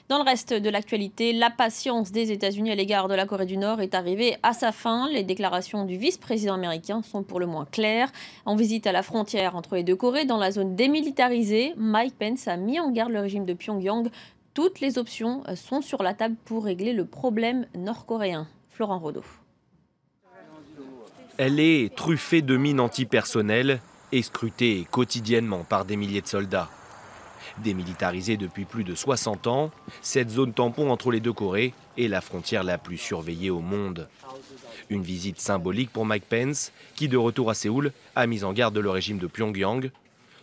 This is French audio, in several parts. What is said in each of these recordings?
Dans le reste de l'actualité, la patience des États-Unis à l'égard de la Corée du Nord est arrivée à sa fin. Les déclarations du vice-président américain sont pour le moins claires. En visite à la frontière entre les deux Corées, dans la zone démilitarisée, Mike Pence a mis en garde le régime de Pyongyang. Toutes les options sont sur la table pour régler le problème nord-coréen. Florent Rodeau. Elle est truffée de mines antipersonnelles et scrutée quotidiennement par des milliers de soldats. Démilitarisée depuis plus de 60 ans, cette zone tampon entre les deux Corées est la frontière la plus surveillée au monde. Une visite symbolique pour Mike Pence, qui de retour à Séoul a mis en garde le régime de Pyongyang.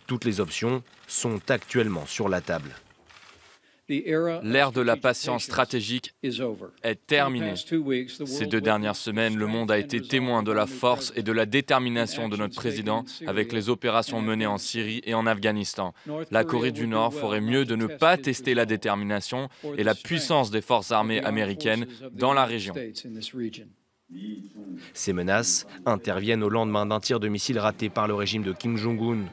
Toutes les options sont actuellement sur la table. L'ère de la patience stratégique est terminée. Ces 2 dernières semaines, le monde a été témoin de la force et de la détermination de notre président avec les opérations menées en Syrie et en Afghanistan. La Corée du Nord ferait mieux de ne pas tester la détermination et la puissance des forces armées américaines dans la région. Ces menaces interviennent au lendemain d'un tir de missile raté par le régime de Kim Jong-un.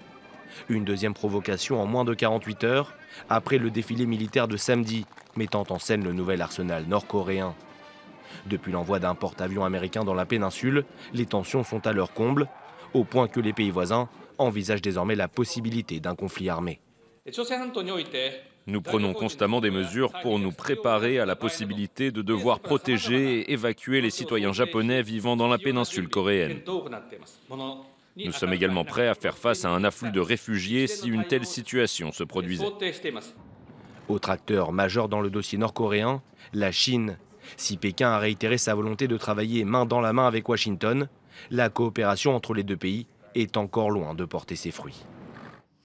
Une deuxième provocation en moins de 48 heures, après le défilé militaire de samedi, mettant en scène le nouvel arsenal nord-coréen. Depuis l'envoi d'un porte-avions américain dans la péninsule, les tensions sont à leur comble, au point que les pays voisins envisagent désormais la possibilité d'un conflit armé. Nous prenons constamment des mesures pour nous préparer à la possibilité de devoir protéger et évacuer les citoyens japonais vivant dans la péninsule coréenne. Nous sommes également prêts à faire face à un afflux de réfugiés si une telle situation se produisait. Autre acteur majeur dans le dossier nord-coréen, la Chine. Si Pékin a réitéré sa volonté de travailler main dans la main avec Washington, la coopération entre les deux pays est encore loin de porter ses fruits.